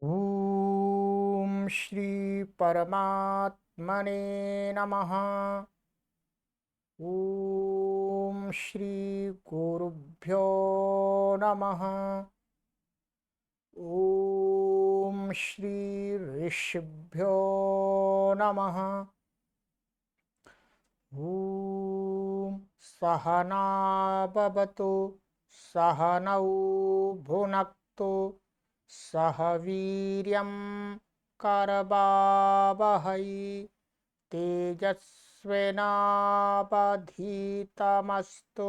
ॐ श्री परमात्मने नमः। ॐ श्री गुरुभ्यो नमः। ॐ श्री ऋषिभ्यो नमः। ॐ सहना भवतु सहनौ भुनक्तु सह वीर्यं करवावहै तेजस्विनावधीतमस्तु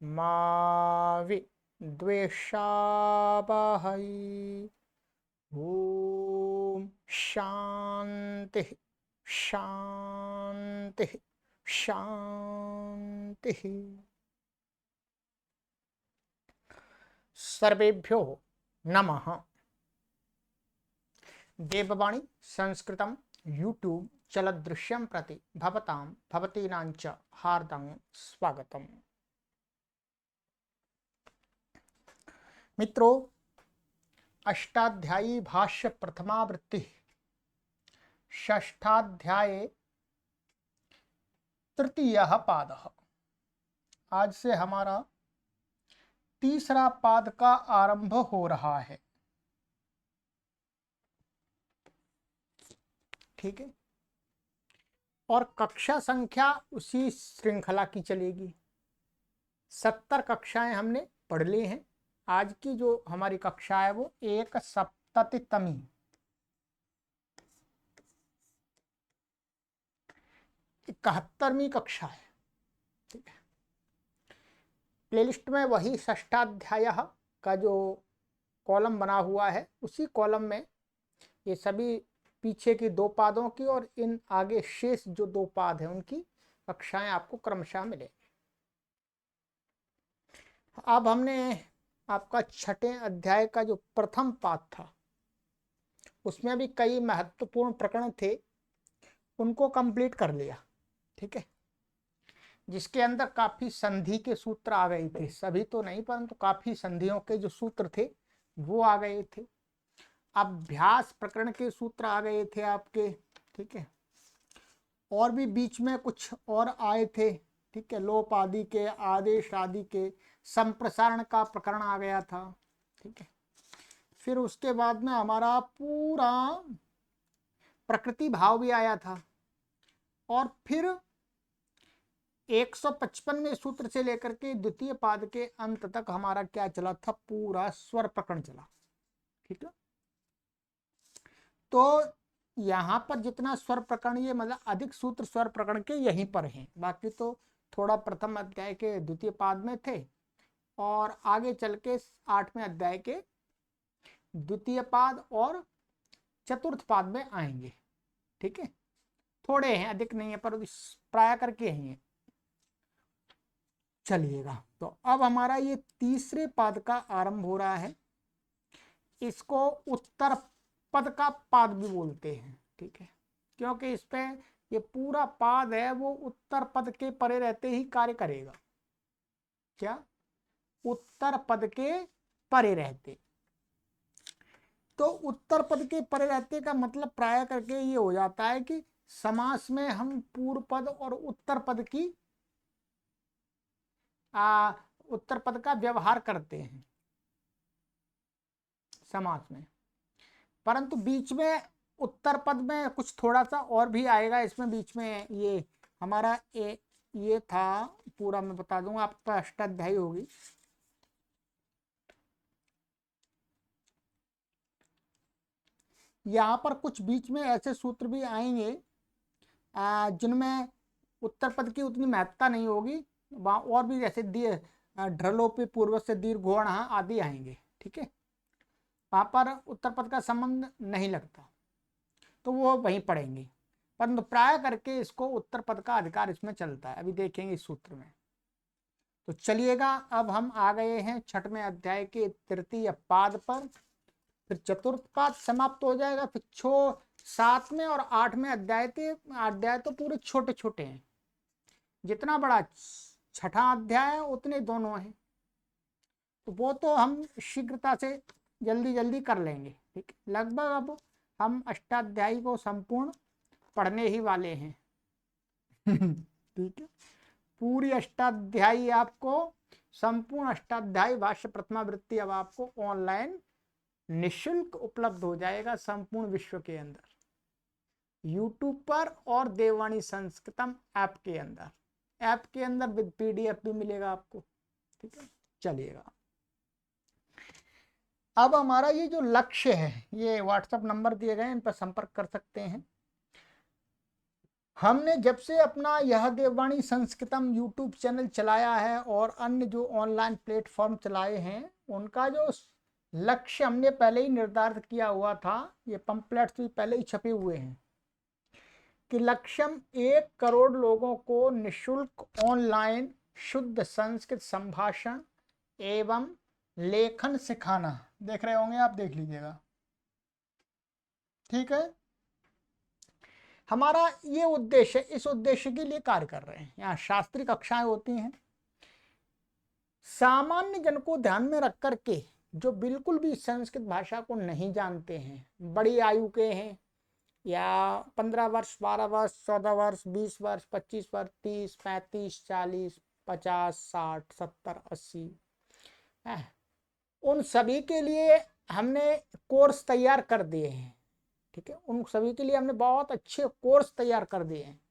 मा विद्विषावहै। ॐ शान्तिः शान्तिः शान्तिः। सर्वेभ्यो नमः। देववाणी संस्कृतं यूट्यूब चलदृश्यं प्रति भवतां भवतीनां च हार्दं स्वागतम्। मित्रों, अष्टाध्यायी भाष्य प्रथमावृत्ति षष्ठाध्याये तृतीयः पादः। आज से हमारा तीसरा पाद का आरंभ हो रहा है। ठीक है, और कक्षा संख्या उसी श्रृंखला की चलेगी। 70 कक्षाएं हमने पढ़ ली हैं। आज की जो हमारी कक्षा है वो 1/77 71वीं कक्षा है। ठीक है, प्लेलिस्ट में वही षष्ठाध्याय का जो कॉलम बना हुआ है उसी कॉलम में ये सभी पीछे की 2 पादों की और इन आगे शेष जो 2 पाद हैं उनकी कक्षाएं आपको क्रमशः मिलेंगी। अब हमने आपका 6ठे अध्याय का जो प्रथम पाद था उसमें भी कई महत्वपूर्ण प्रकरण थे, उनको कंप्लीट कर लिया। ठीक है, जिसके अंदर काफी संधि के सूत्र आ गए थे, सभी तो नहीं परंतु काफी संधियों के जो सूत्र थे वो आ गए थे। अभ्यास प्रकरण के सूत्र आ गए थे आपके। ठीक है, और भी बीच में कुछ और आए थे। ठीक है, लोप आदि के, आदेश आदि के, संप्रसारण का प्रकरण आ गया था। ठीक है, फिर उसके बाद में हमारा पूरा प्रकृति भाव भी आया था, और फिर 155वें सूत्र से लेकर के द्वितीय पाद के अंत तक हमारा क्या चला था, पूरा स्वर प्रकरण चला। ठीक है, तो यहाँ पर जितना स्वर प्रकरण, ये मतलब अधिक सूत्र स्वर प्रकरण के यहीं पर हैं। बाकी तो थोड़ा प्रथम अध्याय के द्वितीय पाद में थे और आगे चल के 8वें अध्याय के द्वितीय पाद और चतुर्थ पाद में आएंगे। ठीक है, थोड़े हैं, अधिक नहीं है, पर प्राय करके ही है। चलिएगा, तो अब हमारा ये तीसरे पाद का आरंभ हो रहा है। इसको उत्तर पद का पाद भी बोलते हैं। ठीक है, क्योंकि इस पे ये पूरा पाद है वो उत्तर पद के परे रहते ही कार्य करेगा। क्या? उत्तर पद के परे रहते। तो उत्तर पद के परे रहते का मतलब प्राय करके ये हो जाता है कि समास में हम पूर्व पद और उत्तर पद की उत्तर पद का व्यवहार करते हैं समास में, परंतु बीच में उत्तर पद में कुछ थोड़ा सा और भी आएगा। इसमें बीच में ये हमारा ये था, पूरा मैं बता दूंगा आपका, अष्टाध्यायी होगी। यहाँ पर कुछ बीच में ऐसे सूत्र भी आएंगे जिनमें उत्तर पद की उतनी महत्ता नहीं होगी, वहाँ और भी जैसे ढ्रलोपी पूर्व से दीर्घोण आदि आएंगे। ठीक है, वहाँ पर उत्तर पद का संबंध नहीं लगता, तो वो वहीं पढ़ेंगे, परंतु प्राय करके इसको उत्तर पद का अधिकार इसमें चलता है। अभी देखेंगे इस सूत्र में। तो चलिएगा, अब हम आ गए हैं 6वें अध्याय के तृतीय पाद पर। फिर चतुर्थ पाद समाप्त हो जाएगा। फिर 7वें और 8वें अध्याय तो पूरे छोटे छोटे हैं। जितना बड़ा 6ठा अध्याय है उतने दोनों हैं, तो वो तो हम शीघ्रता से जल्दी जल्दी कर लेंगे। ठीक है, लगभग अब हम अष्टाध्यायी को संपूर्ण पढ़ने ही वाले हैं। ठीक है, पूरी अष्टाध्यायी आपको, संपूर्ण अष्टाध्यायी भाष्य प्रथमावृत्ति अब आपको ऑनलाइन निशुल्क उपलब्ध हो जाएगा संपूर्ण विश्व के अंदर, यूट्यूब पर और देववाणी संस्कृतम ऐप के अंदर। ऐप के अंदर विद पीडीएफ भी मिलेगा आपको। ठीक है, चलिएगा अब हमारा ये जो लक्ष्य है, ये व्हाट्सएप नंबर दिए गए हैं, इन पर संपर्क कर सकते हैं। हमने जब से अपना यह देववाणी संस्कृतम यूट्यूब चैनल चलाया है और अन्य जो ऑनलाइन प्लेटफॉर्म चलाए हैं, उनका जो लक्ष्य हमने पहले ही निर्धारित किया हुआ था, ये पंपलेट्स भी पहले ही छपे हुए हैं कि लक्ष्यम 1 करोड़ लोगों को निशुल्क ऑनलाइन शुद्ध संस्कृत संभाषण एवं लेखन सिखाना। देख रहे होंगे आप, देख लीजिएगा। ठीक है, हमारा ये उद्देश्य, इस उद्देश्य के लिए कार्य कर रहे हैं। यहाँ शास्त्रीय कक्षाएं होती हैं, सामान्य जन को ध्यान में रख करके, जो बिल्कुल भी संस्कृत भाषा को नहीं जानते हैं, बड़ी आयु के हैं या 15 वर्ष, 12 वर्ष, 14 वर्ष, 20 वर्ष, 25 वर्ष, 30, 35, 40, 50, 60, 70, 80, उन सभी के लिए हमने कोर्स तैयार कर दिए हैं। ठीक है, उन सभी के लिए हमने बहुत अच्छे कोर्स तैयार कर दिए हैं।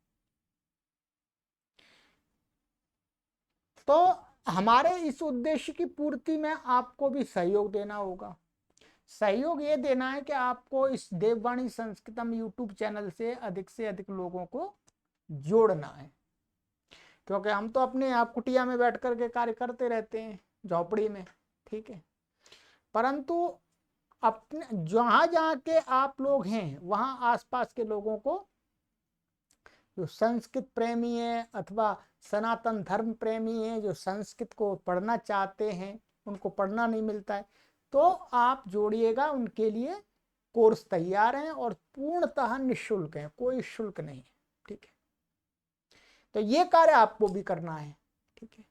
तो हमारे इस उद्देश्य की पूर्ति में आपको भी सहयोग देना होगा। सहयोग ये देना है कि आपको इस देववाणी संस्कृतम यूट्यूब चैनल से अधिक लोगों को जोड़ना है, क्योंकि हम तो अपने आप कुटिया में बैठ करके कार्य करते रहते हैं, झोपड़ी में। ठीक है, परंतु अपने जहां जहां के आप लोग हैं, वहां आसपास के लोगों को, जो संस्कृत प्रेमी है अथवा सनातन धर्म प्रेमी है, जो संस्कृत को पढ़ना चाहते हैं, उनको पढ़ना नहीं मिलता है, तो आप जोड़िएगा। उनके लिए कोर्स तैयार हैं और पूर्णतः निःशुल्क है, कोई शुल्क नहीं है। ठीक है, तो ये कार्य आपको भी करना है। ठीक है,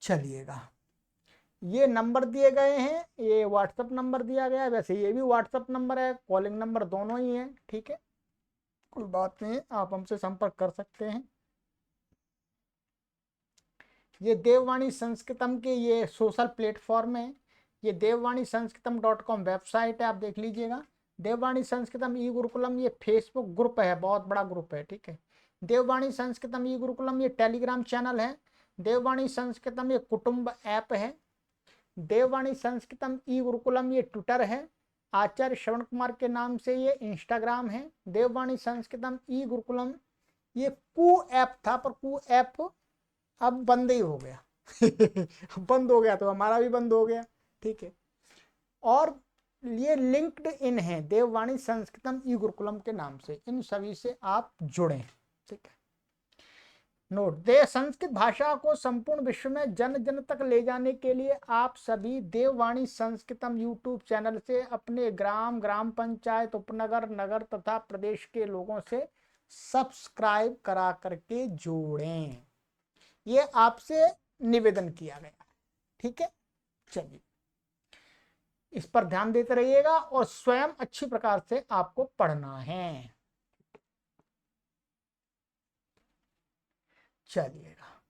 चलिएगा, ये नंबर दिए गए हैं, ये व्हाट्सएप नंबर दिया गया है। वैसे ये भी व्हाट्सएप नंबर है, कॉलिंग नंबर दोनों ही है। ठीक है, कोई बात नहीं, आप हमसे संपर्क कर सकते हैं। ये देववाणी संस्कृतम के ये सोशल प्लेटफॉर्म है। ये देववाणी संस्कृतम .com वेबसाइट है, आप देख लीजिएगा। देववाणी संस्कृतम ई गुरुकुलम ये फेसबुक ग्रुप है, बहुत बड़ा ग्रुप है। ठीक है, देववाणी संस्कृतम ई गुरुकुलम ये टेलीग्राम चैनल है। देववाणी संस्कृतम ये कुटुंब ऐप है। देववाणी संस्कृतम ई गुरुकुलम ये ट्विटर है, आचार्य श्रवण कुमार के नाम से ये इंस्टाग्राम है। देववाणी संस्कृतम ई गुरुकुलम ये कू ऐप था, पर कू ऐप अब बंद ही हो गया। बंद हो गया तो हमारा भी बंद हो गया। ठीक है, और ये लिंक्ड इन है देववाणी संस्कृतम ई गुरुकुलम के नाम से, इन सभी से आप जुड़े। ठीक है, नोट दे, संस्कृत भाषा को संपूर्ण विश्व में जन जन तक ले जाने के लिए आप सभी देववाणी संस्कृतम यूट्यूब चैनल से अपने ग्राम, ग्राम पंचायत, उपनगर, नगर तथा प्रदेश के लोगों से सब्सक्राइब करा करके जोड़ें। ये आपसे निवेदन किया गया। ठीक है, चलिए इस पर ध्यान देते रहिएगा और स्वयं अच्छी प्रकार से आपको पढ़ना है। चलिएगा,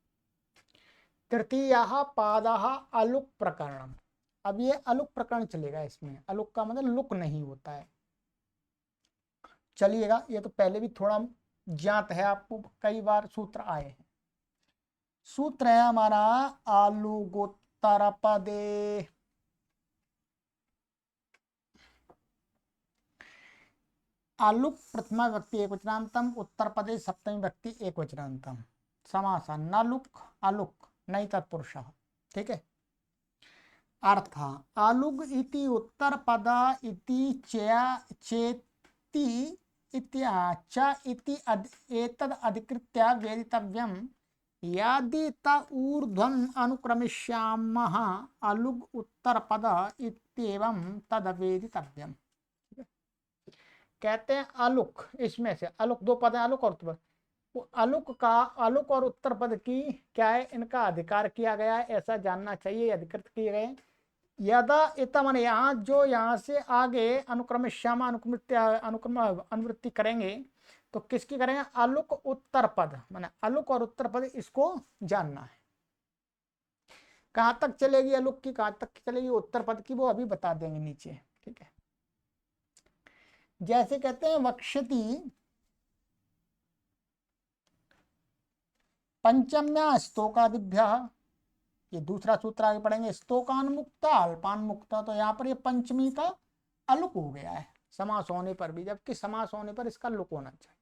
तृतीय पादः अलुक प्रकरणम। अब ये अलुक प्रकरण चलेगा। इसमें अलुक का मतलब लुक नहीं होता है। चलिएगा, ये तो पहले भी थोड़ा ज्ञात है आपको, कई बार सूत्र आए हैं। सूत्र है हमारा आलुगोत्तर पदे। आलुक प्रथमा व्यक्ति एक वचनांतम, उत्तर पदे सप्तमी व्यक्ति एक वचनांतम। समास नालुक आलुक नहीं तत्पुरुष। ठीक है, अर्थ आलुग इति उत्तर पद इति चेति इति एतद् अधिकृत्य वेदितव्यं यदि त ऊर्ध्वम् अनुक्रमिष्यामः अलुग उत्तर पद इत्येवं तद वेदितव्यम्। कहते हैं अलुक, इसमें से अलुक दो पद है, अलुक और उत्तर पद। अलुक का, अलुक और उत्तर पद की क्या है, इनका अधिकार किया गया है, ऐसा जानना चाहिए, अधिकृत किए गए। यदा इत माने यहाँ जो यहाँ से आगे अनुक्रमश्याम अनुक्रम अनुवृत्ति करेंगे तो किसकी करेंगे, अलुक उत्तर पद, माने अलुक और उत्तर पद इसको जानना है। कहाँ तक चलेगी अलुक की, कहाँ तक चलेगी उत्तर पद की, वो अभी बता देंगे नीचे। ठीक है, जैसे कहते हैं वक्षति पंचम्या स्तोकादिभ्य, ये दूसरा सूत्र आगे पढ़ेंगे, स्तोकान मुक्ता अल्पान मुक्ता, तो यहाँ पर ये पंचमी का अलुक हो गया है समास होने पर भी, जबकि समास होने पर इसका लुक होना चाहिए।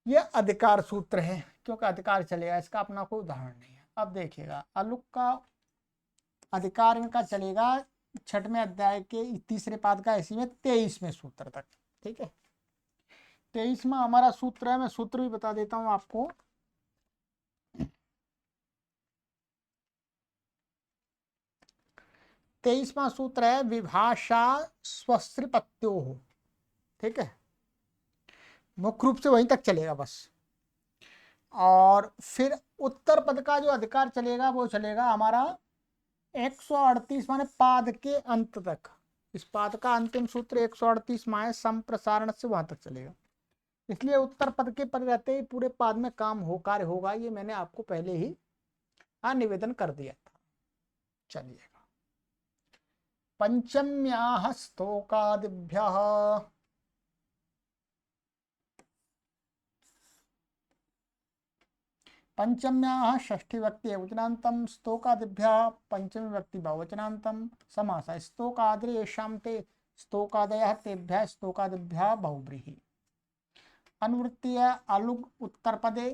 ये अधिकार सूत्र है, क्योंकि अधिकार चलेगा, इसका अपना कोई उदाहरण नहीं है। अब देखिएगा अलुक का अधिकार इनका चलेगा छठवें अध्याय के तीसरे पाद का इसी में 23वें सूत्र तक। ठीक है, 23वां हमारा सूत्र है, मैं सूत्र भी बता देता हूं आपको। तेईसवां सूत्र है विभाषा स्वस्त्रिपत्यो हो। ठीक है, मुख्य रूप से वहीं तक चलेगा बस। और फिर उत्तर पद का जो अधिकार चलेगा वो चलेगा हमारा 138 माने पाद के अंत तक। इस पाद का अंतिम सूत्र 138 माने संप्रसारण से वहां तक चलेगा, इसलिए उत्तर पद के पद रहते ही पूरे पाद में काम हो कार्य होगा, ये मैंने आपको पहले ही निवेदन कर दिया था। चलिएगा, पंचम्याः स्तोकादिभ्यः पंचम्याः षष्ठी व्यक्ति वचनांतम स्तोकादिभ्यः पंचमी व्यक्ति बहुवचनांतम समास। स्तोकादि येषां ते स्तोकादयः तेभ्यः स्तोकादिभ्यः बहुव्रीहि। अनुवृत्तीय अलुग उत्तर पदे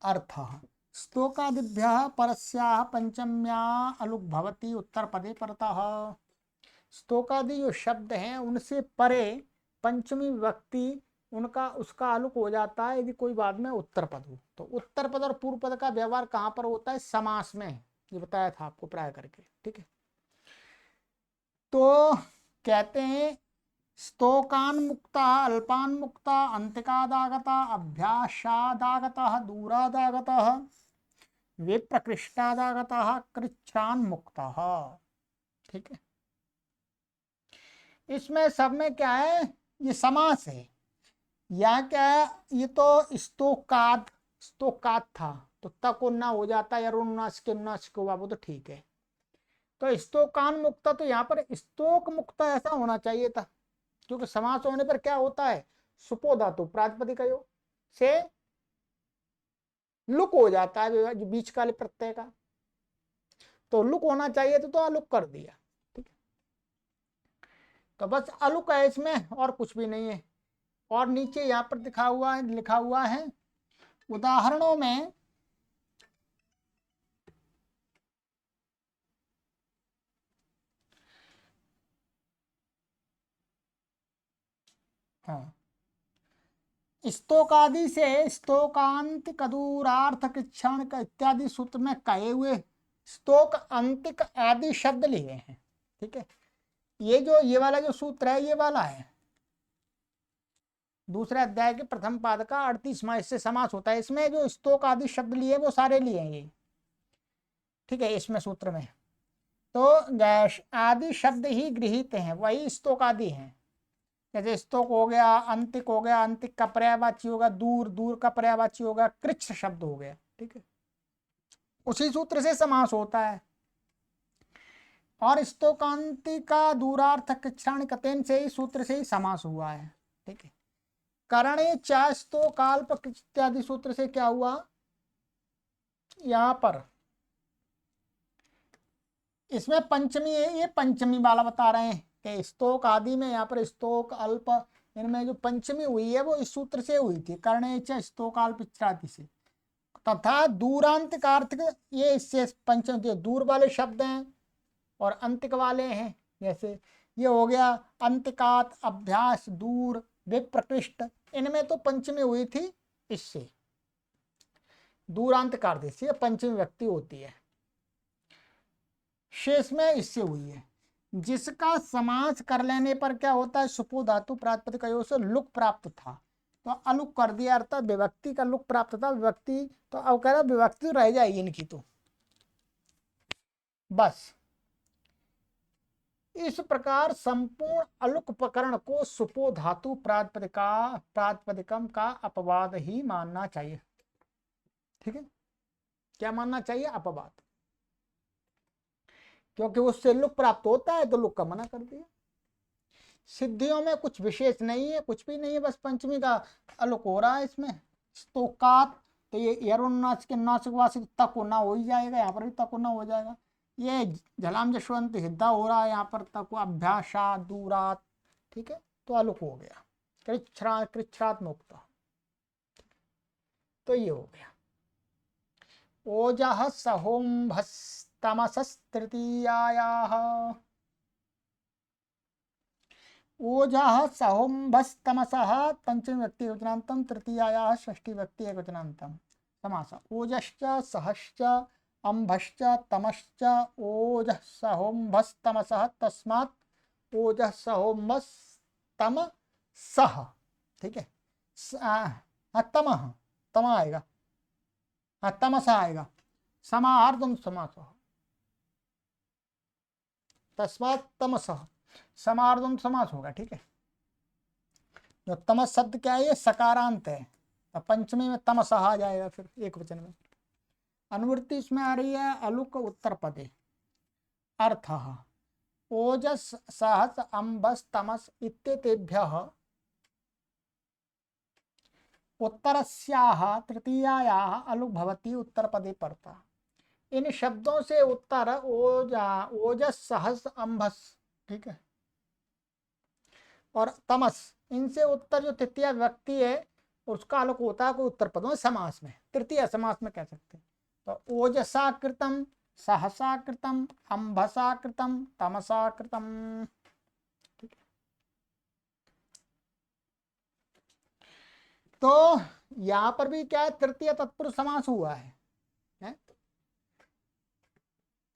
अर्थः स्तोकादिभ्यः परस्याः पंचम्याः अलुग भवति उत्तर पदे परतः। स्तोकादि जो शब्द हैं उनसे परे पंचमी व्यक्ति उनका उसका अलुक हो जाता है यदि कोई बाद में उत्तर पद हो। तो उत्तर पद और पूर्व पद का व्यवहार कहां पर होता है, समास में, ये बताया था आपको प्राय करके। ठीक है, तो कहते हैं स्तोकान मुक्ता अल्पान मुक्ता अंतिकादागता अभ्यासादागता दूरादागता वे प्रकृष्टादागता कृच्छ्रान मुक्ता। ठीक है, इसमें सब में क्या है, ये समास है। यहाँ क्या है, ये तो स्तोकाद था तो तक उन्ना हो जाता है, उन्नास के हुआ वो तो ठीक है। तो स्तोकान मुक्ता, तो यहाँ पर स्तोक मुक्ता ऐसा होना चाहिए था, क्योंकि समास होने पर क्या होता है, सुपो धातु प्रातिपदिक से लुक हो जाता है जो बीच काले प्रत्यय का, तो लुक होना चाहिए तो अलुक कर दिया। ठीक है, तो बस अलुक है इसमें और कुछ भी नहीं है। और नीचे यहाँ पर लिखा हुआ है उदाहरणों में हाँ, स्तोकादि से स्तोकांत कदूरार्थ कृच्छ्रण इत्यादि सूत्र में कहे हुए स्तोक अंतिक आदि शब्द लिए हैं। ठीक है, ये वाला जो सूत्र है ये वाला है दूसरे अध्याय के प्रथम पाद का 38वां, इससे समास होता है। इसमें जो स्तोक आदि शब्द लिए वो सारे लिए हैं ये। ठीक है, इसमें सूत्र में तो आदि शब्द ही गृहीत हैं, वही स्तोक आदि हैं। जैसे स्तोक हो गया, अंतिक हो गया, अंतिक का पर्यायवाची होगा दूर, दूर का पर्यायवाची होगा कृच्छ शब्द हो गया। ठीक है, उसी सूत्र से समास होता है। और स्तोकांति का दूरार्थ कृच्छ्राण कतेन से ही सूत्र से ही समास हुआ है। ठीक है, करणे चास्तो काल्प इत्यादि सूत्र से क्या हुआ, यहां पर इसमें पंचमी है, ये पंचमी वाला बता रहे हैं कि स्तोक आदि में यहाँ पर स्तोक अल्प, इनमें जो पंचमी हुई है वो इस सूत्र से हुई थी, करणे च स्तोकाल्प इत्यादि से। तथा दूरांत का अर्थ ये इससे पंचम के दूर वाले शब्द हैं और अंतिक वाले हैं। जैसे ये हो गया अंतिकात, अभ्यास, दूर, विप्रकृष्ट, इनमें तो पंचमी हुई थी इससे, दूरांत कार्य से पंचमी व्यक्ति होती है, शेष में इससे हुई है। जिसका समास कर लेने पर क्या होता है, सुपो धातु प्रातिपदिक से लुक प्राप्त था तो अलुक कर दिया, अर्थात विभक्ति का लुक प्राप्त था। विभक्ति तो अब कह रहा विभक्ति रह जाएगी इनकी, तो बस इस प्रकार संपूर्ण अलुक प्रकरण को सुपो धातु प्रातिपदिकम का अपवाद ही मानना चाहिए। ठीक है, क्या मानना चाहिए? अपवाद, क्योंकि उससे लुक प्राप्त होता है तो लुक का मना कर दिया। सिद्धियों में कुछ विशेष नहीं है, कुछ भी नहीं है, बस पंचमी का अलुक हो रहा है इसमें। स्तोकात, तो ये यरुन्नाच के नाचकवासी तक होना हो ही जाएगा, यहाँ पर भी तक होना हो जाएगा। ये झलाम जशवंत सिद्धा हो रहा है, यहाँ पर तक अभ्यासा दूरात। ठीक है, तो अलुक हो गया। कृच्छ्रात मुक्त, तो ये हो गया। ओजः सहोम्भस्तमसस्तृतीयायाः, ओजः सहोम्भस्तमसः पंचमी व्यक्ति वचनांतम, तृतीयायाः षष्ठी व्यक्ति एकवचनांतम समास। ओजश्च सहश्च अंभश्च तमश्च ओजः सहोम्भस्तमसः, तस्मात् ओजः सहोम्भस्तमसः। ठीक है, तमः, तम आएगा, तमसा आएगा, समाहार्दम समासः, तस्मात् तमसः, समार्दम समास होगा। ठीक है, जो तमस शब्द क्या है? ये सकारांत है, तो पंचमी में तमसः आ जाएगा फिर एक वचन में। अनुवृत्ति इसमें आ रही है अलुक उत्तर पदे। अर्थ ओजस सहस अंबस तमस इत्येतेभ्यः उत्तरस्याः तृतीयायाः अलुक भवति उत्तर पदे पड़ता। इन शब्दों से उत्तर ओजस सहस अंबस, ठीक है, और तमस, इनसे उत्तर जो तृतीय व्यक्ति है उसका अलुक होता है कोई उत्तर पदों में, समास में, तृतीय समास में कह सकते हैं। तो ओजसा कृतम, सहसा कृतम, अंभसा कृतम, तमसा कृतम। तो यहां पर भी क्या है? तृतीय तत्पुरुष समास हुआ है,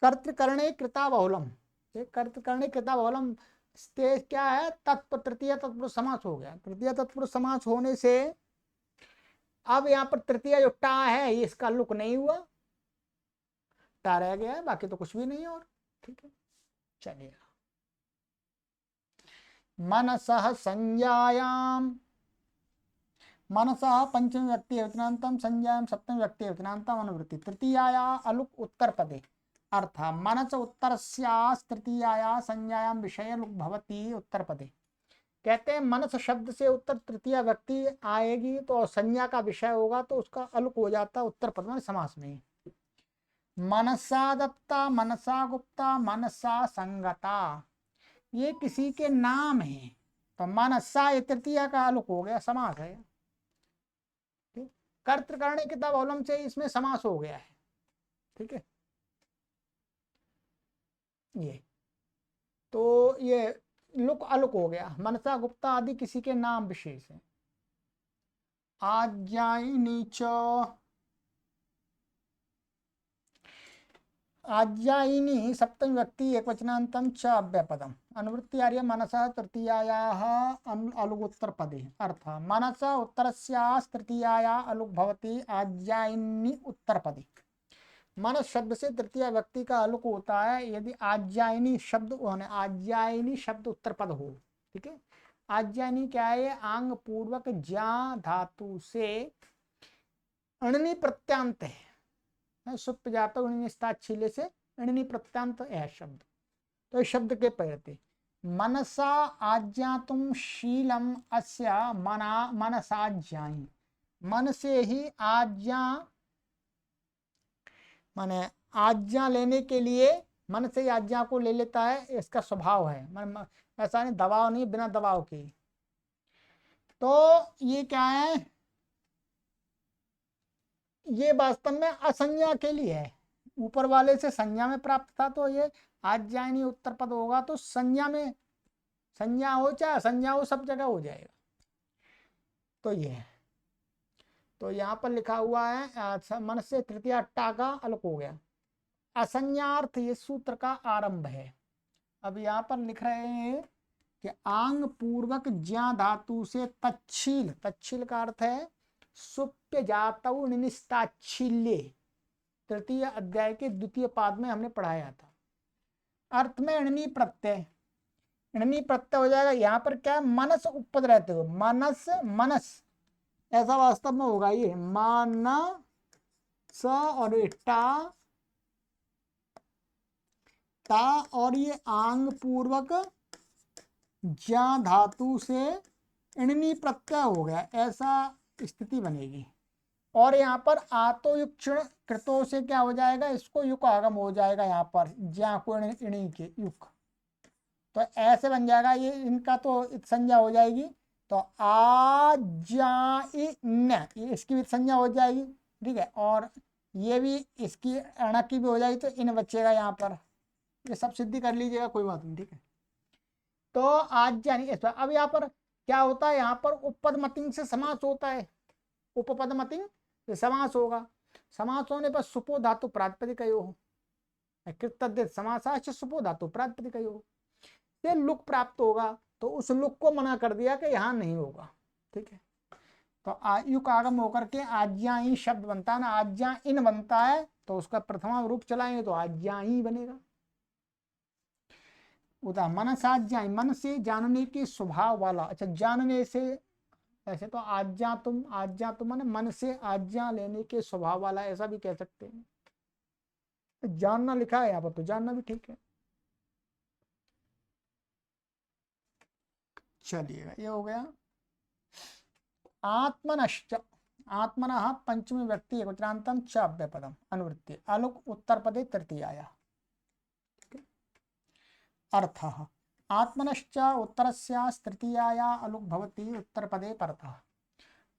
कर्तृकरणे कृता बहुलम। कर्तृकरणे कृता बहुलम क्या है? तत्पुरुष, तृतीय तत्पुरुष समास हो गया। तृतीय तत्पुरुष समास होने से अब यहाँ पर तृतीय जो टा है इसका लुक नहीं हुआ, टा रह गया है, बाकी तो कुछ भी नहीं है और। ठीक है, चलिए। मनसः संज्ञायाम, मनसः पंचमी व्यक्ति वचनांतम, संज्ञायाम सप्तमी व्यक्ति वचनांतम, अनुवृत्ति तृतीयाया अलुक उत्तर पदे। अर्थ मनस उत्तरस्यास् तृतीयाया संज्ञायाम विषय लुक भवति उत्तर पदे। कहते हैं मनस शब्द से उत्तर तृतीय व्यक्ति आएगी तो संज्ञा का विषय होगा तो उसका अलुक हो जाता उत्तर पद में, समास में। मनसा दत्ता, मनसा गुप्ता, मनसा संगता, ये किसी के नाम है तो मनसा ये तृतीया का अलुक हो गया, समास है। कर्तृकरणे कृता बहुलम से इसमें समास हो गया है। ठीक है, ये तो ये लुक अलुक हो गया। मनसा गुप्ता आदि किसी के नाम विशेष है। आज्ञायिनी च, आज्ञायिनी सप्तमी व्यक्ति एकवचनांतम च अव्यपदम, अनुवृत्ति आर्य मनसा तृतीयायाः अलुक उत्तर पदे। अर्थ मनसा उत्तरस्यास् तृतीयाया अलुक भवति आज्ञायिनी उत्तर पदे। मनस शब्द से तृतीय व्यक्ति का अलुक होता है यदि आज्ञायिनी शब्द होने, आज्ञायिनी शब्द उत्तर पद हो। ठीक है, आज्ञायिनी क्या है? आंग पूर्वक ज्या धातु से अणनी प्रत्यांत है, सुप्त जाता छिले से अणनी प्रत्यांत है शब्द, तो इस शब्द के पहले मनसा आज्ञातुम शीलम अस्य मना मनसाज्ञाई, मन से ही आज्ञा माने आज्ञा लेने के लिए मन से आज्ञा को ले लेता है, इसका स्वभाव है। ऐसा नहीं, दबाव नहीं, बिना दबाव के। तो ये क्या है? ये वास्तव में असंज्ञा के लिए है, ऊपर वाले से संज्ञा में प्राप्त था तो ये आज्ञायनी उत्तर पद होगा तो संज्ञा में, संज्ञा हो चाहे असंज्ञा हो सब जगह हो जाएगा। तो ये है, तो यहाँ पर लिखा हुआ है मन से तृतीय टा का अलग हो गया। असंज्ञार्थ ये सूत्र का आरंभ है। अब यहाँ पर लिख रहे हैं कि आंग पूर्वक ज्या धातु से तच्छील, तच्छील का अर्थ है सुप्य जातौ निस्ताच्छील्ये, तृतीय अध्याय के द्वितीय पाद में हमने पढ़ाया था। अर्थ में णनी प्रत्यय, णनी प्रत्यय हो जाएगा। यहाँ पर क्या मनस उपपद रहते हो, मनस मनस, ऐसा वास्तव में होगा ये मानस और ये ता और ये आंग पूर्वक ज्या धातु से णनी प्रत्यय हो गया, ऐसा स्थिति बनेगी। और यहाँ पर आतो युक्त कृतों से क्या हो जाएगा, इसको युक आगम हो जाएगा, यहाँ पर ज्या को णी के युक, तो ऐसे बन जाएगा ये, इनका तो संज्ञा हो जाएगी। तो न, ये इसकी भी संज्ञा हो जाएगी, ठीक है। और ये भी इसकी अण की भी हो जाएगी, तो इन बचेगा यहाँ पर। ये सब सिद्धि कर लीजिएगा, कोई बात नहीं, ठीक है। तो आज्यानी, अब यहाँ पर क्या होता है, यहाँ पर उपपद मतिंग से समास होता है, उपपद मतिंग से समास होगा। समास होने पर सुपो धातु प्रातिपदिकयोः, कृतद्धित समासाश्च सुपो धातु प्रातिपदिकयोः से लुक प्राप्त होगा। तो उस लुक को मना कर दिया कि यहाँ नहीं होगा, ठीक है। तो युक आगम होकर के आज्ञाई शब्द बनता है ना, आज्ञा इन बनता है, तो उसका प्रथमा रूप चलाएंगे तो आज्ञाई बनेगा। उदा मनसाज्ञाई, मन से जानने के स्वभाव वाला, अच्छा जानने से, ऐसे तो आज्ञा तुम मन से आज्ञा लेने के स्वभाव वाला, ऐसा भी कह सकते हैं। जानना लिखा है यहाँ पर, तो जानना भी ठीक है। चलिएगा, ये हो गया। आत्मनश्च, आत्मनः पंचमी व्यक्ति एकवचनान्तं च अव्ययपदम् अनुवृत्ति अलुक उत्तर पदे तृतीयाया। अर्थः आत्मनश्च उत्तरस्यास् तृतीयाया अलुक भवति उत्तर पदे परतः।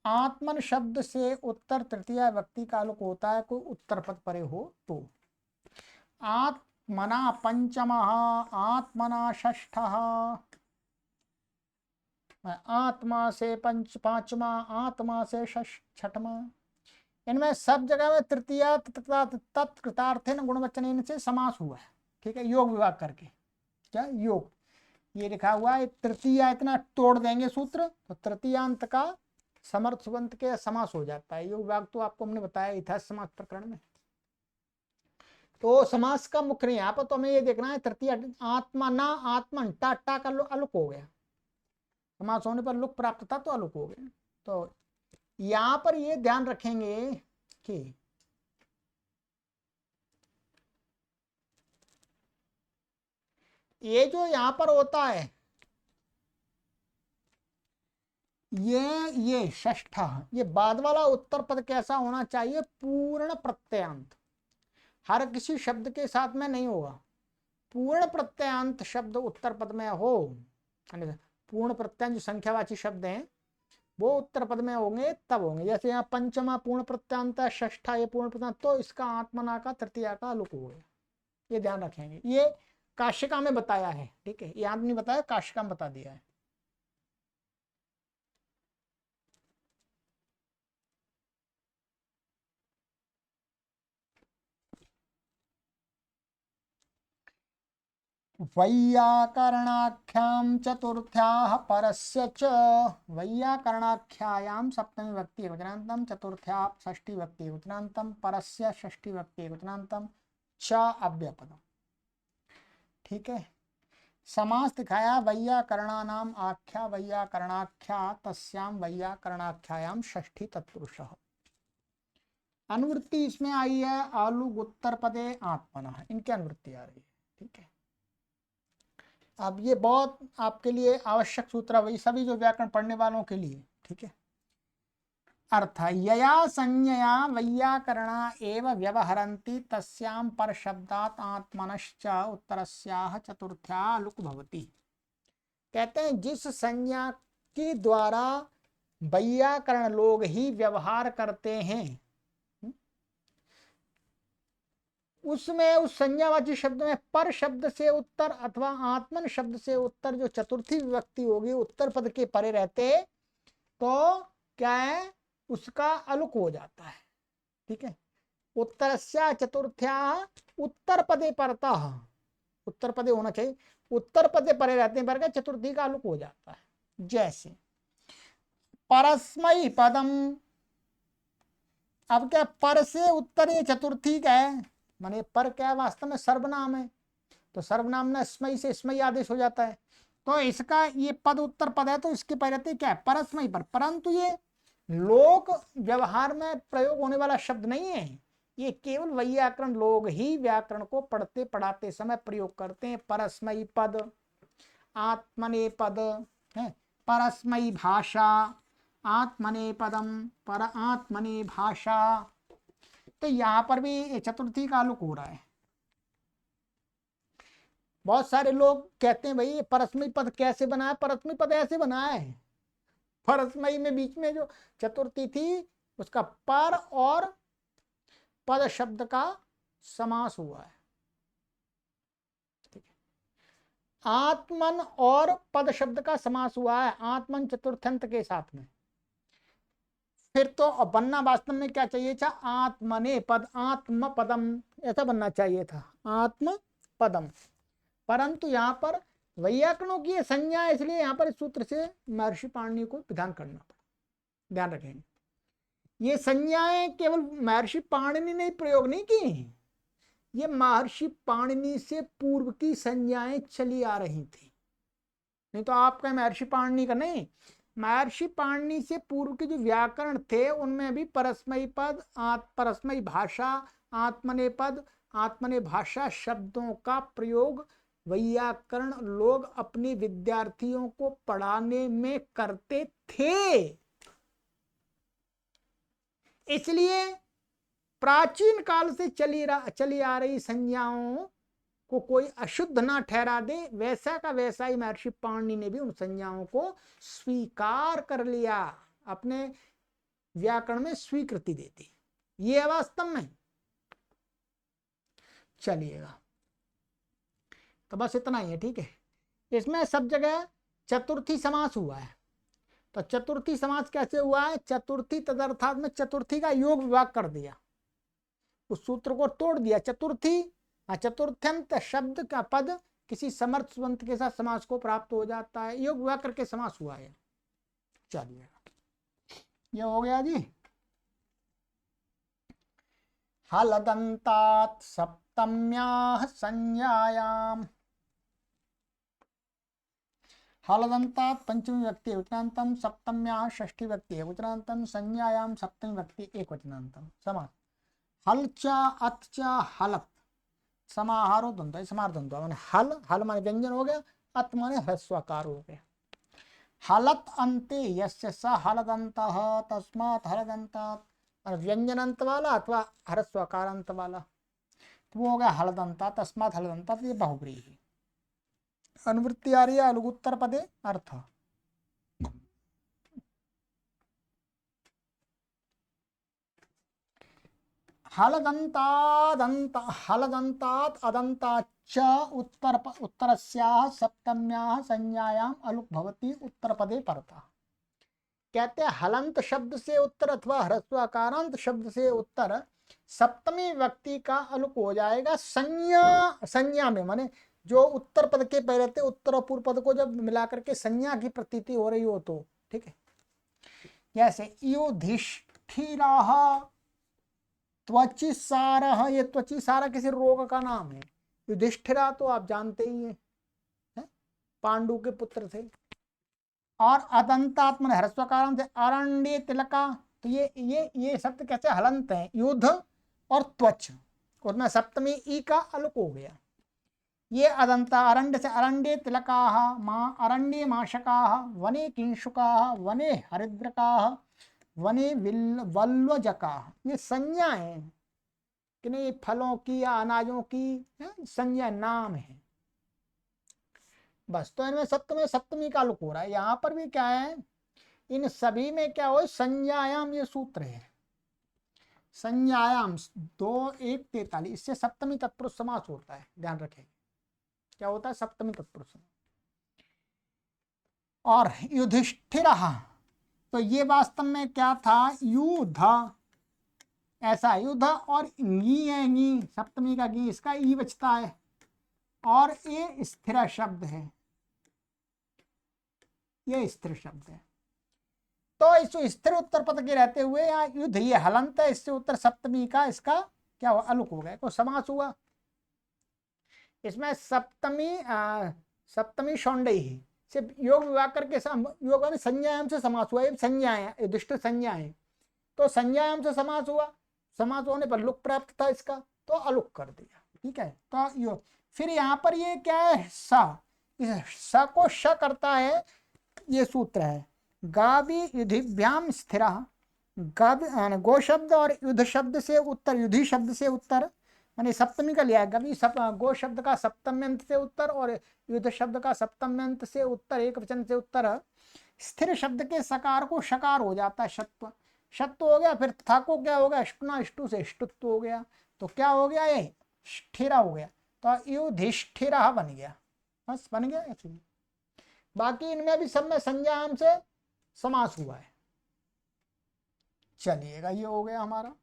आत्मन शब्द से उत्तर तृतीया व्यक्ति का अलुक होता है, कोई उत्तर पद परे हो तो। आत्मना पंचमः, आत्मना षष्ठः, आत्मा से पांचवा, आत्मा से छठवा, इनमें सब जगह में तृतीया तत्कृतार्थेन गुणवचन से समास हुआ है, ठीक है, योग विभाग करके। क्या योग, ये लिखा हुआ है, तृतीया इतना तोड़ देंगे सूत्र तो तृतीयांत का समर्थ सुबंत के समास हो जाता है। योग विभाग तो आपको हमने बताया इतिहास समास प्रकरण में। तो समास का मुख्य नहीं, यहाँ पर तो हमें ये देखना है, तृतीया आत्मा ना आत्मन, टा का अलुक हो गया, समास होने पर लुक प्राप्त था तो अलुक हो गया। तो यहां पर ये ध्यान रखेंगे कि ये जो यहां पर होता है, ये षष्ठ, ये बाद वाला उत्तर पद कैसा होना चाहिए, पूर्ण प्रत्ययांत। हर किसी शब्द के साथ में नहीं होगा, पूर्ण प्रत्ययांत शब्द उत्तर पद में हो। पूर्ण प्रत्यय जो संख्यावाची शब्द हैं वो उत्तर पद में होंगे तब होंगे। जैसे यहाँ पंचमा पूर्ण प्रत्यांत, षष्ठा ये पूर्ण प्रत्यांत, तो इसका आत्मना का तृतीया का लुक हो गया, ये ध्यान रखेंगे। ये काशिका में बताया है, ठीक है, यहाँ नहीं बताया, काशिका में बता दिया है। वैयाकरणाख्यां चतुर्थ्याः परस्य च, वैयाकरणाख्यायां सप्तमी व्यक्ति एकवचनान्तं, चतुर्थ्या षष्ठी व्यक्ति एकवचनान्तं, परस्य षष्ठी व्यक्ति एकवचनान्तं च अव्ययपदम्, ठीक है। समास दिखाया वैयाकरणानाम आख्या वैयाकरणाख्या तस्यां वैयाकरणाख्यायां षष्ठी तत्पुरुषः। अनुवृत्ति इसमें आई है आलुक उत्तर पदे आत्मनः, इनकी अनुवृत्ति आ रही है, ठीक है। अब ये बहुत आपके लिए आवश्यक सूत्र है, वही सभी जो व्याकरण पढ़ने वालों के लिए, ठीक है। अर्थ यया संज्ञया वैयाकरणा एव व्यवहरन्ति तस्यां पर शब्दात आत्मनश्च उत्तरस्याः चतुर्थ्या लुक भवति। कहते हैं जिस संज्ञा के द्वारा वैयाकरण लोग ही व्यवहार करते हैं, उसमें उस संज्ञावाची शब्द में पर शब्द से उत्तर अथवा आत्मन शब्द से उत्तर जो चतुर्थी विभक्ति होगी उत्तर पद के परे रहते, तो क्या है, उसका अलुक हो जाता है, ठीक है। उत्तरस्या चतुर्थ्या उत्तर पदे परतः, उत्तर पदे होना चाहिए, उत्तर पदे परे रहते हैं पर चतुर्थी का अलुक हो जाता है। जैसे परस्मै पदम, अब क्या पर से उत्तर ये चतुर्थी का है, माने पर क्या वास्तव में सर्वनाम है, तो सर्वनाम स्मयी से स्मयी आदेश हो जाता है। तो इसका ये पद उत्तर पद है तो इसके पहले क्या है, परस्मयी पर। परंतु ये लोक व्यवहार में प्रयोग होने वाला शब्द नहीं है, ये केवल वैयाकरण लोग ही व्याकरण को पढ़ते पढ़ाते समय प्रयोग करते हैं। परस्मयी पद, आत्मने पद है, परस्मयी भाषा, आत्मने पदम, पर आत्मने भाषा। तो यहां पर भी चतुर्थी का आलोक हो रहा है। बहुत सारे लोग कहते हैं भाई ये परस्मयी पद कैसे बना है, परस्मयी पद ऐसे बना है, परस्मयी में बीच में जो चतुर्थी थी उसका पर और पद शब्द का समास हुआ है। आत्मन और पद शब्द का समास हुआ है आत्मन चतुर्थंत के साथ में। फिर तो बनना वास्तव में क्या चाहिए था, आत्मने पद, आत्म पदम, ऐसा बनना चाहिए था, आत्म पदम। परंतु यहाँ पर वैयाकरणों की संज्ञा, इसलिए यहाँ पर इस सूत्र से महर्षि पाणिनि को विधान करना पड़ा। ध्यान रखेंगे, ये संज्ञाएं केवल महर्षि पाणिनि ने प्रयोग नहीं की, ये महर्षि पाणिनि से पूर्व की संज्ञाएं चली आ रही थी। नहीं तो आपका महर्षि पाणिनि का नहीं, महर्षि पाणिनि से पूर्व के जो व्याकरण थे उनमें भी परस्मयी पद, परस्मयी भाषा, आत्मने पद, आत्मने भाषा शब्दों का प्रयोग वैयाकरण लोग अपने विद्यार्थियों को पढ़ाने में करते थे। इसलिए प्राचीन काल से चली आ रही संज्ञाओं को कोई अशुद्ध ना ठहरा दे, वैसा का वैसा ही महर्षि पाणिनि ने भी उन संज्ञाओं को स्वीकार कर लिया, अपने व्याकरण में स्वीकृति देती। ये वास्तव में चलिएगा, तो बस इतना ही है, ठीक है। इसमें सब जगह चतुर्थी समास हुआ है। तो चतुर्थी समास कैसे हुआ है, चतुर्थी तदर्थात में चतुर्थी का योग विभाग कर दिया, उस सूत्र को तोड़ दिया। चतुर्थी चतुर्थ्यंत शब्द का पद किसी समर्थ सुबंत के साथ समास को प्राप्त हो जाता है, योग विभाग करके समास हुआ है। चलिए ये हो गया जी। हलदंतात सप्तम्याः संज्ञायाम, हलदंतात पंचमी व्यक्ति वचनांतम, सप्तम्याः षष्ठी व्यक्ति वचनांतम, संज्ञायाम सप्तमी व्यक्ति एक वचनांतम। समास हलचा अतचा हलत, समाहारो द्वंद्व, समाहार द्वंद्व माने हल, हल माने व्यंजन हो गया, अत माने ह्रस्वकार हो गया। हलत अंते यस्य स हलदंतः तस्मात् हलदंतात, व्यंजन अंत वाला अथवा ह्रस्वकार अंत वाला, तो वो हो गया हलदंता, तस्मात् हलदंतात, ये बहुब्रीहि है। अनुवृत्ति आ रही है अलुगुत्तर पदे अर्थ। हलदंतादंत, हलदंतात अदंताच्च उत्तरस्याः सप्तम्याः संज्ञायाम अलुक भवति उत्तर पदे परतः। कहते हैं हलंत शब्द से उत्तर अथवा ह्रस्वकारांत शब्द से उत्तर सप्तमी व्यक्ति का अलुक हो जाएगा संज्ञा में, माने जो उत्तर पद के पहले थे, उत्तर और पूर्व पद को जब मिलाकर के संज्ञा की प्रतीति हो रही हो तो, ठीक है। जैसे युधिष्ठिरः त्वचिसारः, ये त्वचिसारा किसी रोग का नाम है। युधिष्ठिरा तो आप जानते ही हैं, पांडु के पुत्र थे। और अदंतात्मन ह्रस्वकारण से अरण्य तिलका, तो ये शब्द कैसे हलंत है, युद्ध और त्वच, उसमें सप्तमी ई का अलुक हो गया। ये अदंता अरण्य से अरण्ये तिलकाः, अरण्ये माशकाः, वने किंशुकाः, वने हरिद्रकाः, वने वल्वजकाः, ये संज्ञा है कि नहीं, फलों की या अनाजों की संज्ञा, नाम है बस। तो इनमें सप्तमी का अलुक हो रहा है। यहाँ पर भी क्या है, इन सभी में क्या हो, संज्ञायाम ये सूत्र है, संज्ञायाम 2-1-43, इससे सप्तमी तत्पुरुष समास होता है। ध्यान रखें क्या होता है, सप्तमी तत्पुरुष। और युधिष्ठिरः, तो ये वास्तव में क्या था, युद्ध, ऐसा युद्ध, और गी है, गी सप्तमी का गी, इसका ई बचता है, और ये स्थिर शब्द है, ये स्थिर शब्द है। तो इस स्थिर उत्तर पद के रहते हुए यहाँ युद्ध ये हलंत है, इससे उत्तर सप्तमी का इसका क्या हुआ, अलुक हो गया, तो समास हुआ। इसमें सप्तमी शौंडई ही सिर्फ योग विभाग करके योग में संज्ञायाम से समास हुआ, संज्ञाएं युधिष्ठ संज्ञाएं, तो संज्ञायाम से समास हुआ, समास होने पर लुक प्राप्त था इसका, तो अलुक कर दिया। ठीक है, तो यो फिर यहाँ पर ये क्या है, सा, इस स को श करता है, ये सूत्र है गावि युधिभ्याम स्थिरा, गो शब्द और युद्ध शब्द से उत्तर, युधि शब्द से उत्तर, माने सप्तमी का लिया है, गवि गो शब्द का सप्तम्यंत से उत्तर और युद्ध शब्द का सप्तम्यंत से उत्तर, एक वचन से उत्तर। स्थिर शब्द के सकार को शकार हो जाता है, शत्व, शत्व हो गया, फिर था को क्या हो गया, अष्टुना अष्टु से अष्टुत्व हो गया, तो क्या हो गया, ये स्थिरा हो गया, तो युधिष्ठिरा बन गया, बस बन गया ऐसे। बाकी इनमें भी सब में संज्ञान से समास हुआ है। चलिएगा, ये हो गया हमारा,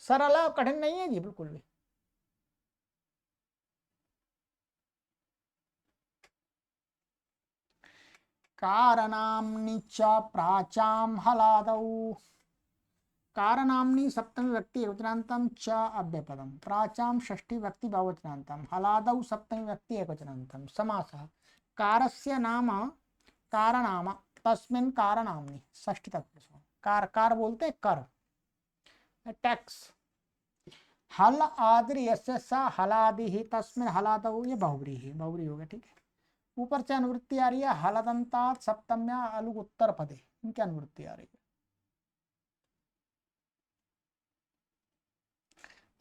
सरल है, कठिन नहीं है जी बिल्कुल भी। कारनाम्नि च प्राचाम हलादौ, कारनाम्नि सप्तमी व्यक्ति एकवचनान्तं च अव्ययपदम, प्राचाम षष्ठी व्यक्ति बहुवचनान्तं, हलादौ सप्तमी व्यक्ति एकवचनान्तं, समासः कारस्य नाम कारनाम तस्मिन् कारनाम्नि, षष्ठी तत्पुरुष, कार, कार बोलते कर, टैक्स, हल आदि यस्य स हलादि ही तस्मिन् हलादौ, ये बहुव्रीहि ही, बहुव्रीहि हो गया। ठीक है, ऊपर से अनुवृत्ति आ रही है, हलदंतात सप्तम्या अलुग उत्तर पदे, इनकी अनुवृत्ति आ रही है।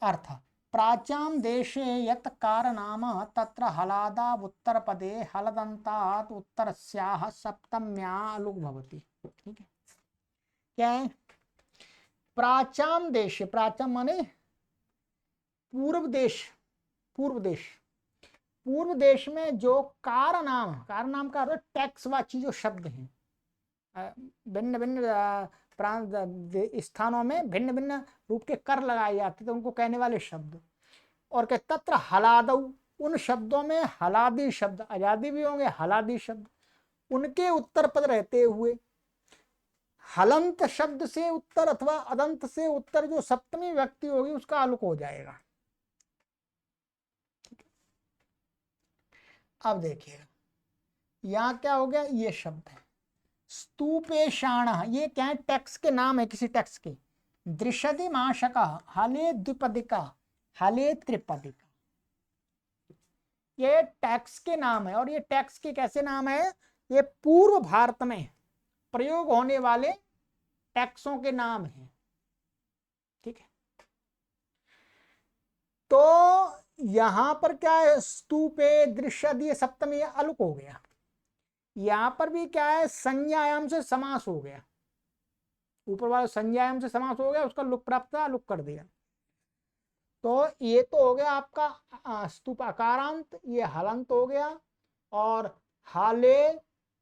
अर्थ प्राचाम देशे यत् कारनाम तत्र हलादा उत्तर पदे हलदंतात उत्तरस्याः सप्तम्या अलुग भवति। ठीक है, क्या है, प्राचाम देश, प्राचाम माने पूर्व देश, पूर्व देश, पूर्व देश में जो कारनाम, कारनाम का अर्थ टैक्सवाची जो शब्द हैं, भिन्न भिन्न प्रांत स्थानों में भिन्न भिन्न रूप के कर लगाए जाते थे, उनको कहने वाले शब्द, और के तत्र हलादौ, उन शब्दों में हलादी शब्द, आजादी भी होंगे, हलादी शब्द, उनके उत्तर पद रहते हुए हलंत शब्द से उत्तर अथवा अदंत से उत्तर जो सप्तमी व्यक्ति होगी उसका अलुक हो जाएगा। अब देखिएगा यहां क्या हो गया, ये शब्द है स्तूपेशाण, ये क्या है, टैक्स के नाम है किसी टैक्स के, दृश्यति माशका, हले द्विपदिका, हले त्रिपदिका, ये टैक्स के नाम है। और ये टैक्स के कैसे नाम है, ये पूर्व भारत में प्रयोग होने वाले टैक्सों के नाम हैं। ठीक है, तो यहां पर क्या है, स्तूपे दृश्यति, ये सप्तमी अलुक हो गया। यहां पर भी क्या है, संज्ञायाम से समास हो गया, ऊपर वाला संज्ञायाम से समास हो गया, उसका लुक प्राप्त था, लुक कर दिया। तो ये तो हो गया आपका स्तूप अकारांत, ये हलंत हो गया, और हाले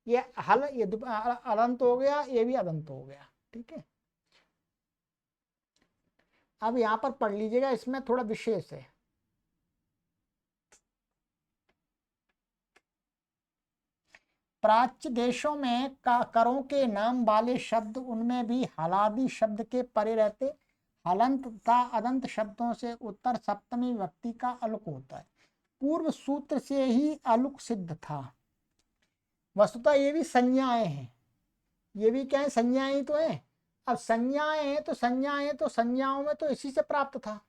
ये हल, ये अदंत हो गया, ये भी अदंत हो गया। ठीक है, अब यहां पर पढ़ लीजिएगा, इसमें थोड़ा विशेष है। प्राच्य देशों में करों के नाम वाले शब्द, उनमें भी हलादी शब्द के परे रहते हलंत तथा अदंत शब्दों से उत्तर सप्तमी व्यक्ति का अलुक होता है। पूर्व सूत्र से ही अलुक सिद्ध था। वस्तुतः ये भी संज्ञाएं हैं, ये भी क्या है, संज्ञाएं ही तो है। अब संज्ञाएं हैं तो संज्ञाएं, तो संज्ञाओं में तो इसी से प्राप्त था,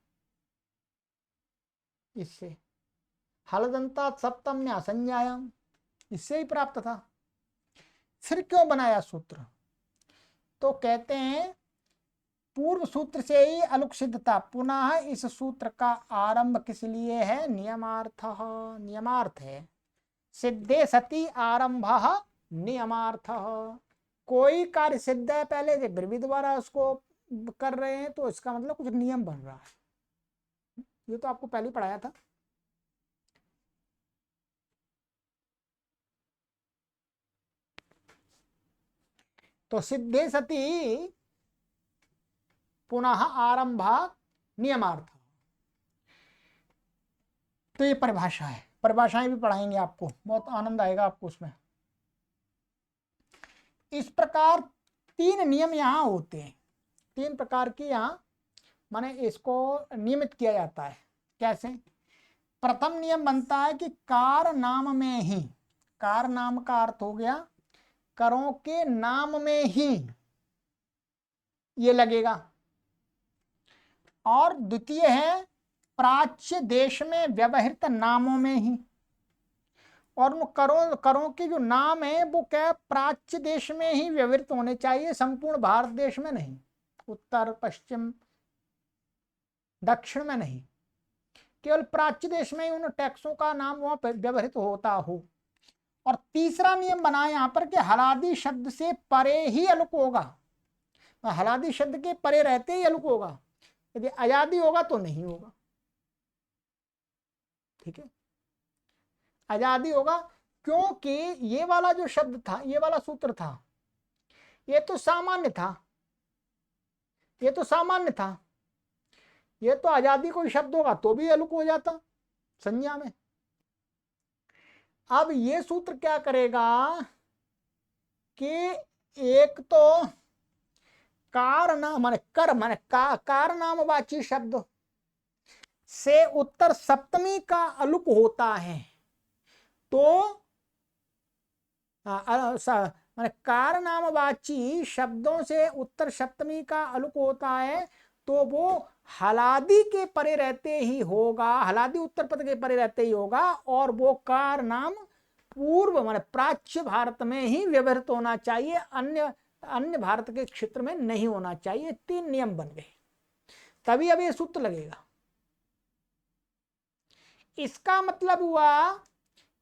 इससे हलदंता सप्तम्या संज्ञायाम, इससे ही प्राप्त था। फिर क्यों बनाया सूत्र, तो कहते हैं पूर्व सूत्र से ही अलुक सिद्ध था। पुनः इस सूत्र का आरंभ किस लिए है, नियमार्थ, नियमार्थ है। सिद्धे सती आरंभ नियमार्थ, कोई कार्य सिद्ध है पहले से फिर भी दोबारा उसको कर रहे हैं, तो इसका मतलब कुछ नियम बन रहा है। ये तो आपको पहले पढ़ाया था। तो सिद्धे सती पुनः आरंभ नियमार्थ, तो ये परिभाषा है, परिभाषाएं भी पढ़ाएंगे आपको, बहुत आनंद आएगा आपको उसमें। इस प्रकार तीन नियम यहाँ होते हैं, तीन प्रकार की यहाँ माने इसको नियमित किया जाता है। कैसे? प्रथम नियम बनता है कि कार नाम में ही, कार नाम का अर्थ हो गया करों के नाम में ही ये लगेगा। और द्वितीय है प्राच्य देश में व्यवहृत नामों में ही। और वो करों के जो नाम है वो क्या प्राच्य देश में ही व्यवहृत होने चाहिए, संपूर्ण भारत देश में नहीं, उत्तर पश्चिम दक्षिण में नहीं, केवल प्राच्य देश में ही उन टैक्सों का नाम वहां पर व्यवहृत होता हो। और तीसरा नियम बना यहां पर कि हलादी शब्द से परे ही अलुक होगा, हलादी शब्द के परे रहते ही अलुक होगा, यदि आजादी होगा तो नहीं होगा। ठीक है, आजादी होगा क्योंकि ये वाला जो शब्द था, ये वाला सूत्र था, ये तो सामान्य था, ये तो सामान्य था, ये तो आजादी कोई शब्द होगा तो भी अलुक हो जाता संज्ञा में। अब ये सूत्र क्या करेगा कि एक तो कार नाम माने कर माने कार नामवाची शब्द से उत्तर सप्तमी का अलुक होता है, तो माने कार नामवाची शब्दों से उत्तर सप्तमी का अलुक होता है, तो वो हलादी के परे रहते ही होगा, हलादी उत्तर पद के परे रहते ही होगा, और वो कार नाम पूर्व माने प्राच्य भारत में ही व्यवहृत होना चाहिए, अन्य भारत के क्षेत्र में नहीं होना चाहिए। 3 नियम बन गए, तभी अब ये सूत्र लगेगा। इसका मतलब हुआ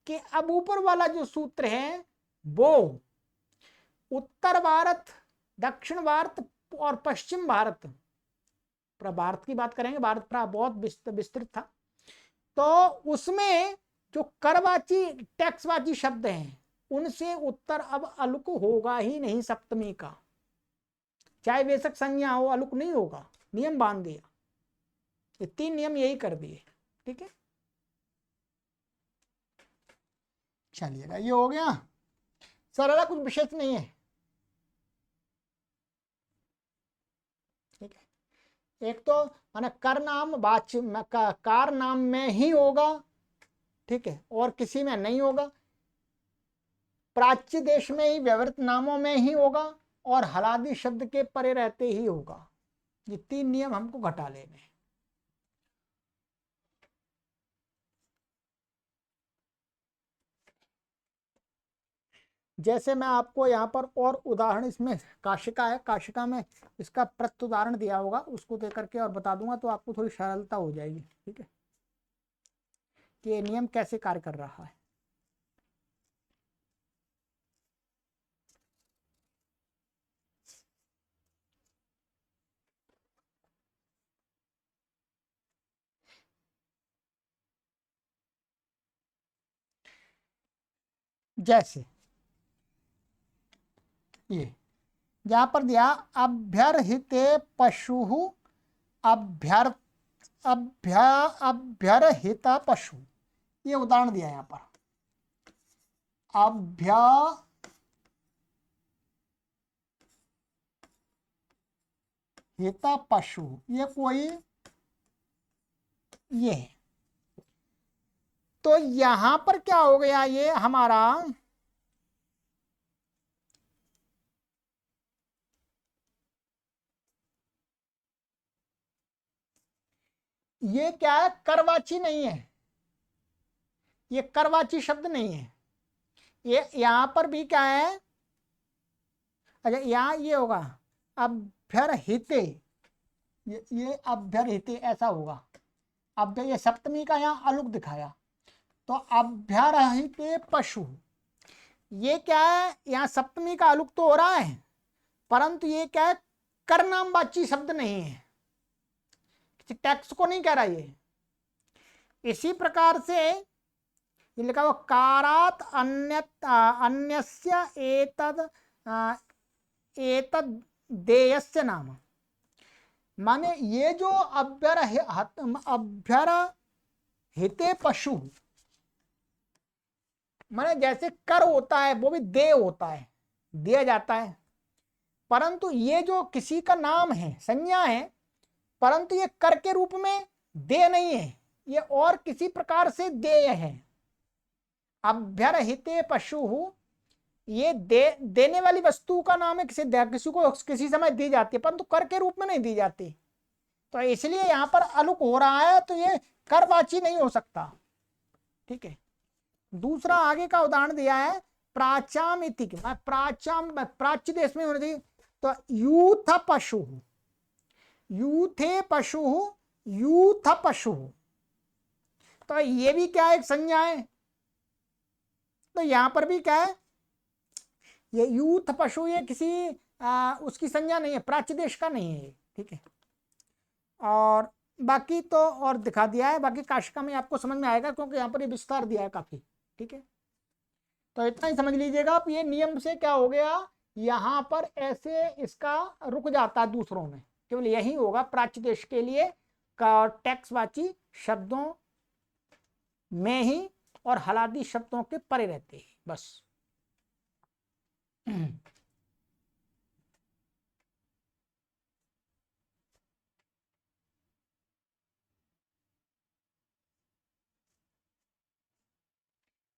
कि अब ऊपर वाला जो सूत्र है वो उत्तर भारत, दक्षिण भारत और पश्चिम भारत, भारत की बात करेंगे, भारत बहुत विस्तृत था, तो उसमें जो करवाची टैक्सवाची शब्द हैं उनसे उत्तर अब अलुक होगा ही नहीं सप्तमी का, चाहे बेशक संज्ञा हो, अलुक नहीं होगा, नियम बांध दिया। ये 3 नियम यही कर दिए। ठीक है, चलिएगा, ये हो गया सरल, कुछ विशेष नहीं है। ठीक है, एक तो माने कर नाम वाच्य कार नाम में ही होगा, ठीक है, और किसी में नहीं होगा, प्राच्य देश में ही व्यवहृत नामों में ही होगा, और हलादी शब्द के परे रहते ही होगा। ये 3 नियम हमको घटा लेने हैं। जैसे मैं आपको यहाँ पर और उदाहरण, इसमें काशिका है, काशिका में इसका प्रत्युदाहरण दिया होगा, उसको दे करके और बता दूंगा तो आपको थोड़ी सरलता हो जाएगी। ठीक है, कि ये नियम कैसे कार्य कर रहा है। जैसे ये यहां पर दिया अभ्यर्हिते पशु, अभ्यर् अभ्यर्हित पशु, ये उदाहरण दिया यहां पर। अभ्यर्हित पशु, ये कोई ये है, तो यहां पर क्या हो गया, ये हमारा ये क्या है, करवाची नहीं है, ये करवाची शब्द नहीं है। ये यहां पर भी क्या है, अच्छा यहां ये होगा अभ्यर्हिते, ये अभ्यर्हिते ऐसा होगा। अभ्य ये सप्तमी का यहाँ अलुक दिखाया, तो अभ्यर्हिते पशु, ये क्या है, यहाँ सप्तमी का अलुक तो हो रहा है, परंतु ये क्या है, कर नामवाची शब्द नहीं है, किसी टैक्स को नहीं कह रहा ये। इसी प्रकार से ये लिखा हुआ कारात अन्यस्य एतद देयस्य नाम, माने ये जो अभ्यर्हिते पशु, माने जैसे कर होता है वो भी देय होता है, दिया जाता है, परंतु ये जो किसी का नाम है, संज्ञा है, परंतु ये कर के रूप में देय नहीं है, ये और किसी प्रकार से देय है। अभ्यर्हिते पशु, ये देने वाली वस्तु का नाम है, किसी को किसी समय दी जाती है, परंतु कर के रूप में नहीं दी जाती। तो इसलिए यहां पर अलुक हो रहा है, तो ये करवाची नहीं हो सकता। ठीक है। दूसरा आगे का उदाहरण दिया है प्राचाम इति, प्राचाम प्राच्य देश में होना चाहिए। तो यूथ पशु, यूथे पशु, यूथ पशु, तो ये भी क्या एक संज्ञा है। तो यहां पर भी क्या है, ये यूथ पशु, ये किसी उसकी संज्ञा नहीं है, प्राच्य देश का नहीं है। ठीक है। और बाकी तो और दिखा दिया है, बाकी काशिका में आपको समझ में आएगा, क्योंकि यहाँ पर ये विस्तार दिया है काफी। ठीक है। तो इतना ही समझ लीजिएगा आप, ये नियम से क्या हो गया, यहाँ पर ऐसे इसका रुक जाता है, दूसरों में केवल यही होगा प्राच्य देश के लिए का टैक्सवाची शब्दों में ही और हलादी शब्दों के परे रहते हैं बस।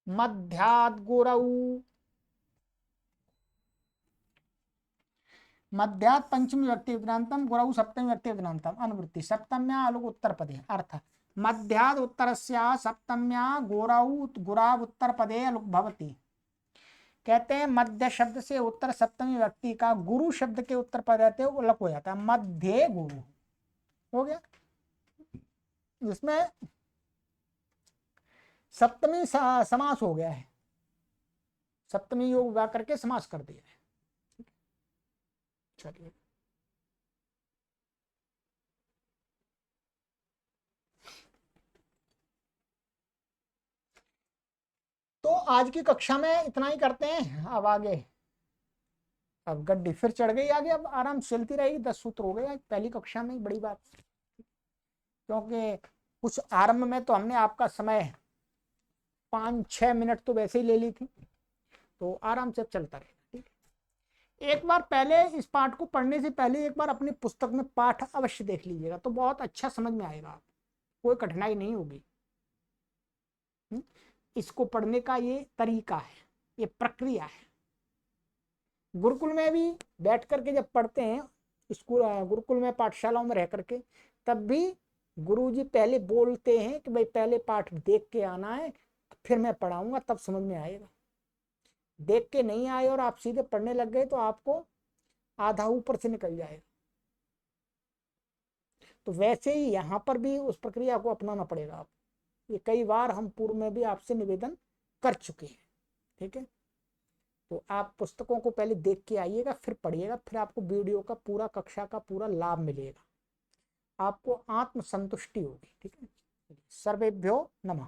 मध्याद गुरौ, मध्यात पंचमी व्यक्ति विभ्रांतम, गुरौ सप्तमी व्यक्ति विभ्रांतम। अनुवृत्ति सप्तम्या अलुक उत्तर पदे, अर्थ मध्याद उत्तरस्या सप्तम्या गुरौ गुराव उत्तर पदे अलुक भवति। कहते हैं मध्य शब्द से उत्तर सप्तमी व्यक्ति का गुरु शब्द के उत्तर पद रहते हैं अलग हो जाता है, मध्य गुरु हो गया। इसमें सप्तमी समास हो गया है, सप्तमी योग वा करके समास कर दिया है। चलिए, तो आज की कक्षा में इतना ही करते हैं। अब आगे, अब गड्डी फिर चढ़ गई आगे, अब आराम चलती रहेगी। 10 सूत्र हो गए पहली कक्षा में, बड़ी बात। क्योंकि कुछ आरंभ में तो हमने आपका समय 5-6 मिनट तो वैसे ही ले ली थी, तो आराम से चलता रहेगा। ठीक है। एक बार पहले इस पाठ को पढ़ने से पहले एक बार अपनी पुस्तक में पाठ अवश्य देख लीजिएगा, तो बहुत अच्छा समझ में आएगा, आप कोई कठिनाई नहीं होगी। इसको पढ़ने का ये तरीका है, ये प्रक्रिया है। गुरुकुल में भी बैठ करके जब पढ़ते हैं, स्कूल गुरुकुल में पाठशालाओं में रह करके, तब भी गुरुजी पहले बोलते हैं कि भाई पहले पाठ देख के आना है, फिर मैं पढ़ाऊंगा, तब समझ में आएगा। देख के नहीं आए और आप सीधे पढ़ने लग गए तो आपको आधा ऊपर से निकल जाएगा। तो वैसे ही यहाँ पर भी उस प्रक्रिया को अपनाना पड़ेगा। आप ये कई बार हम पूर्व में भी आपसे निवेदन कर चुके हैं। ठीक है। तो आप पुस्तकों को पहले देख के आइएगा, फिर पढ़िएगा, फिर आपको वीडियो का पूरा, कक्षा का पूरा लाभ मिलेगा, आपको आत्म संतुष्टि होगी। ठीक है। सर्वेभ्यो नमः।